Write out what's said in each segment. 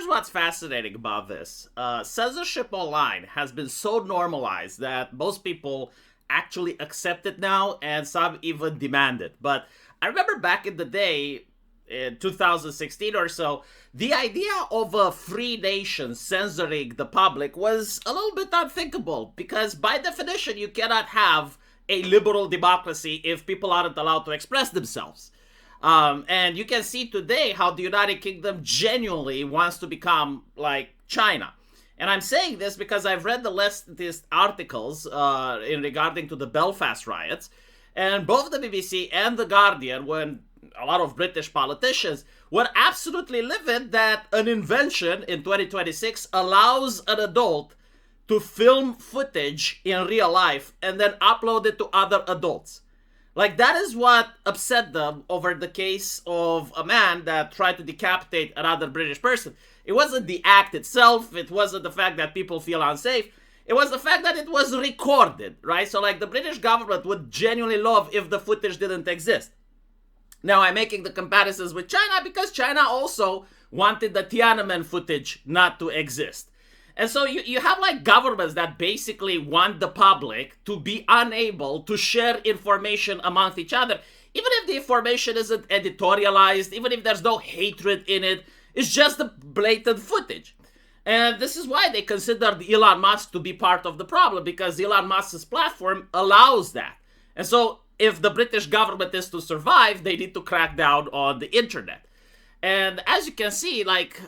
what's fascinating about this. Censorship online has been so normalized that most people actually accept it now, and some even demand it. But I remember back in the day, in 2016 or so, the idea of a free nation censoring the public was a little bit unthinkable, because by definition you cannot have a liberal democracy if people aren't allowed to express themselves. And you can see today how the United Kingdom genuinely wants to become like China. And I'm saying this because I've read the leftist articles in regarding to the Belfast riots, and both the BBC and the Guardian, when a lot of British politicians were absolutely livid that an invention in 2026 allows an adult to film footage in real life and then upload it to other adults. Like, that is what upset them over the case of a man that tried to decapitate another British person. It wasn't the act itself, it wasn't the fact that people feel unsafe, it was the fact that it was recorded, right? So like, the British government would genuinely love if the footage didn't exist. Now, I'm making the comparisons with China because China also wanted the Tiananmen footage not to exist. And so you have like governments that basically want the public to be unable to share information amongst each other, even if the information isn't editorialized, even if there's no hatred in it, it's just the blatant footage. And this is why they considered Elon Musk to be part of the problem, because Elon Musk's platform allows that. And so if the British government is to survive, they need to crack down on the internet. And as you can see, like,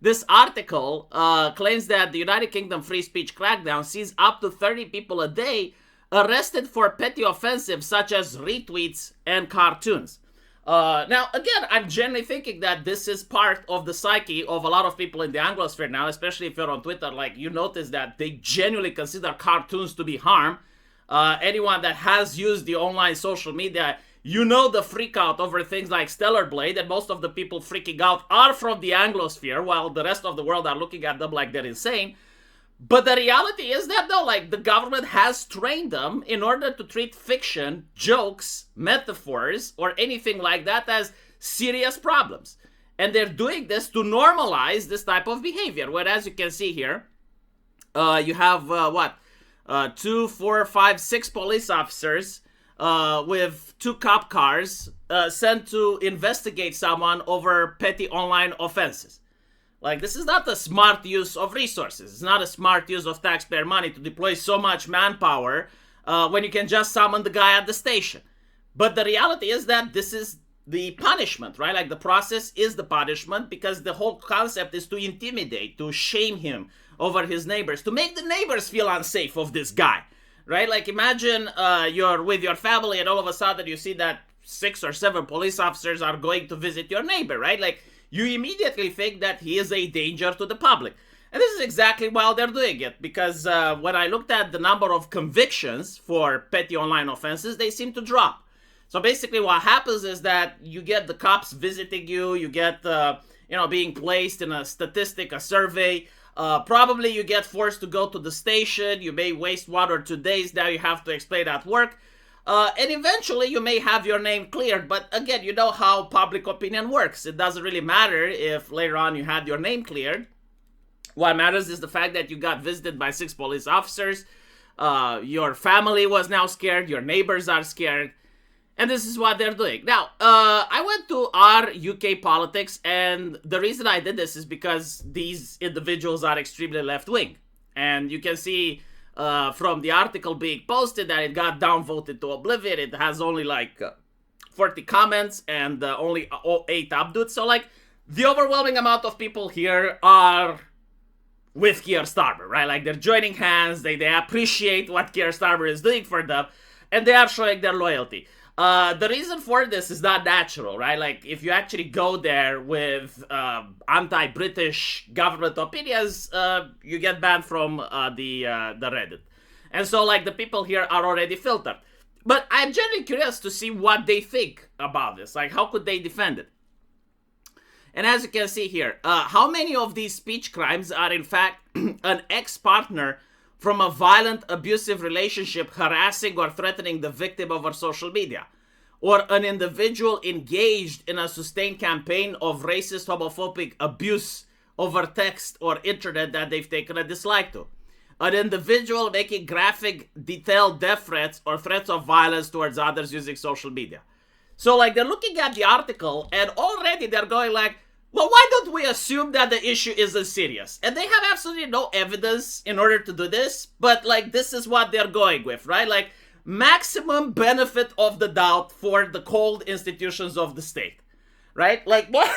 this article claims that the United Kingdom free speech crackdown sees up to 30 people a day arrested for petty offenses such as retweets and cartoons. Now, again, I'm generally thinking that this is part of the psyche of a lot of people in the Anglosphere now, especially if you're on Twitter. Like, you notice that they genuinely consider cartoons to be harm. Anyone that has used the online social media, you know the freak out over things like Stellar Blade, and most of the people freaking out are from the Anglosphere, while the rest of the world are looking at them like they're insane. But the reality is that, no, like, the government has trained them in order to treat fiction, jokes, metaphors, or anything like that as serious problems. And they're doing this to normalize this type of behavior. Whereas you can see here, you have, 2, 4, 5, 6 police officers with 2 cop cars sent to investigate someone over petty online offenses. Like, this is not a smart use of resources. It's not a smart use of taxpayer money to deploy so much manpower when you can just summon the guy at the station. But the reality is that this is the punishment, right? Like, the process is the punishment, because the whole concept is to intimidate, to shame him over his neighbors, to make the neighbors feel unsafe of this guy, right? Like, imagine you're with your family and all of a sudden you see that 6 or 7 police officers are going to visit your neighbor, right? Like, you immediately think that he is a danger to the public. And this is exactly why they're doing it, because when I looked at the number of convictions for petty online offenses, they seem to drop. So basically what happens is that you get the cops visiting you, you get, being placed in a statistic, a survey. Probably you get forced to go to the station, you may waste 1 or 2 days, now you have to explain at work. And eventually you may have your name cleared, but again, you know how public opinion works. It doesn't really matter if later on you had your name cleared. What matters is the fact that you got visited by 6 police officers, your family was now scared, your neighbors are scared, and this is what they're doing. Now, I went to our UK politics, and the reason I did this is because these individuals are extremely left-wing. And you can see from the article being posted that it got downvoted to oblivion. It has only like 40 comments and only 8 upvotes. So like, the overwhelming amount of people here are with Keir Starmer, right? Like, they're joining hands, they appreciate what Keir Starmer is doing for them, and they are showing their loyalty. The reason for this is not natural, right? Like, if you actually go there with anti-British government opinions, you get banned from the Reddit. And so, like, the people here are already filtered. But I'm genuinely curious to see what they think about this. Like, how could they defend it? And as you can see here, how many of these speech crimes are in fact an ex-partner from a violent, abusive relationship harassing or threatening the victim over social media, or an individual engaged in a sustained campaign of racist, homophobic abuse over text or internet that they've taken a dislike to. An individual making graphic, detailed death threats or threats of violence towards others using social media. So, like, they're looking at the article, and already they're going like, well, why don't we assume that the issue isn't serious? And they have absolutely no evidence in order to do this, but, like, this is what they're going with, right? Like, maximum benefit of the doubt for the cold institutions of the state, right? Like, what?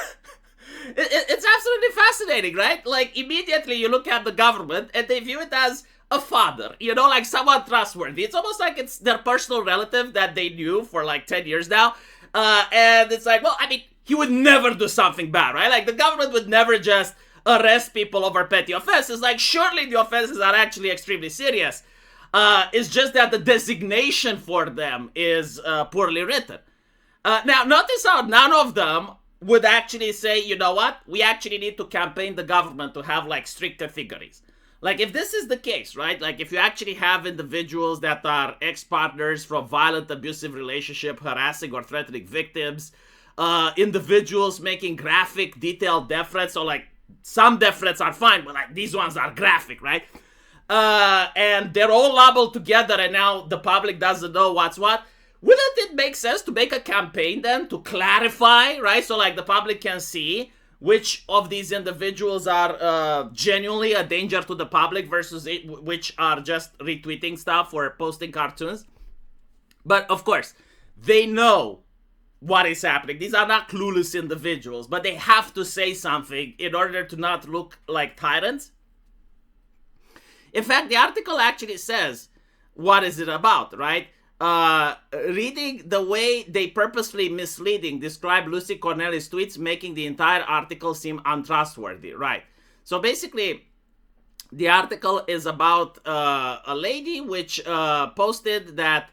It's absolutely fascinating, right? Like, immediately you look at the government and they view it as a father, you know, like someone trustworthy. It's almost like it's their personal relative that they knew for like 10 years now. And it's like, well, I mean, he would never do something bad, right? Like, the government would never just arrest people over petty offenses. Like, surely the offenses are actually extremely serious. It's just that the designation for them is poorly written. Now, notice how none of them would actually say, you know what, we actually need to campaign the government to have, like, stricter figures. Like, if this is the case, right, like, if you actually have individuals that are ex-partners from violent, abusive relationship, harassing or threatening victims, individuals making graphic, detailed death threats, so, like, some death threats are fine, but, like, these ones are graphic, right? And they're all labeled together, and now the public doesn't know what's what. Wouldn't it make sense to make a campaign then to clarify, right? So, like, the public can see which of these individuals are genuinely a danger to the public versus which are just retweeting stuff or posting cartoons. But, of course, they know what is happening. These are not clueless individuals, but they have to say something in order to not look like tyrants. In fact, the article actually says, what is it about, right? Reading the way they purposely misleading describe Lucy Cornelius' tweets, making the entire article seem untrustworthy, right? So basically, the article is about a lady which posted that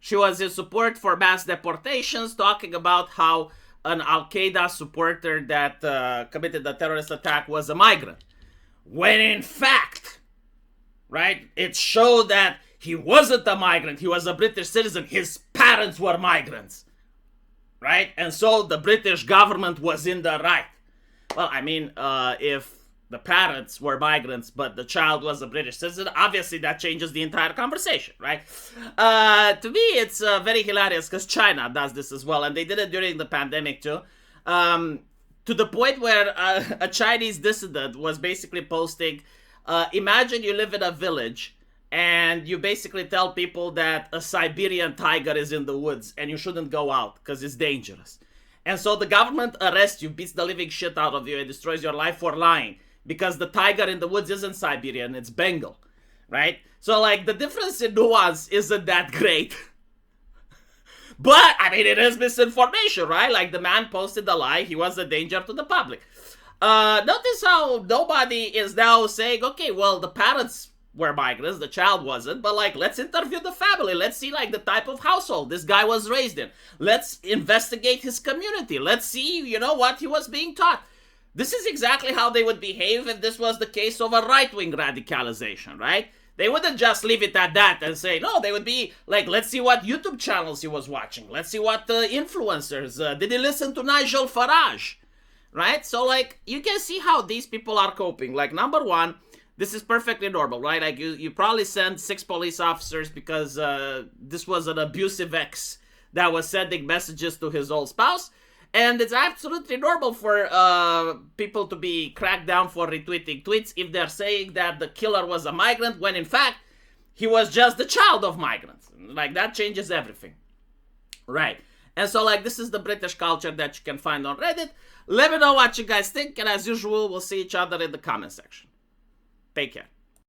she was in support for mass deportations, talking about how an Al-Qaeda supporter that committed the terrorist attack was a migrant. When in fact, right, it showed that he wasn't a migrant. He was a British citizen. His parents were migrants, right? And so the British government was in the right. Well, I mean, if the parents were migrants, but the child was a British citizen, obviously that changes the entire conversation, right? To me, it's very hilarious because China does this as well, and they did it during the pandemic too. To the point where a Chinese dissident was basically posting, imagine you live in a village and you basically tell people that a Siberian tiger is in the woods and you shouldn't go out because it's dangerous. And so the government arrests you, beats the living shit out of you, and destroys your life for lying because the tiger in the woods isn't Siberian, it's Bengal, right? So, like, the difference in nuance isn't that great. But, I mean, it is misinformation, right? Like, the man posted a lie, he was a danger to the public. Notice how nobody is now saying, okay, well, the parents were migrants, the child wasn't, but, like, let's interview the family. Let's see, like, the type of household this guy was raised in. Let's investigate his community. Let's see, you know, what he was being taught. This is exactly how they would behave if this was the case of a right-wing radicalization, right? They wouldn't just leave it at that and say, no, they would be like, let's see what YouTube channels he was watching. Let's see what influencers, did he listen to Nigel Farage, right? So, like, you can see how these people are coping. Like, number one, this is perfectly normal, right? Like, you probably sent 6 police officers because this was an abusive ex that was sending messages to his old spouse. And it's absolutely normal for people to be cracked down for retweeting tweets if they're saying that the killer was a migrant, when in fact, he was just the child of migrants. Like, that changes everything. Right. And so, like, this is the British culture that you can find on Reddit. Let me know what you guys think, and as usual, we'll see each other in the comment section. Take care.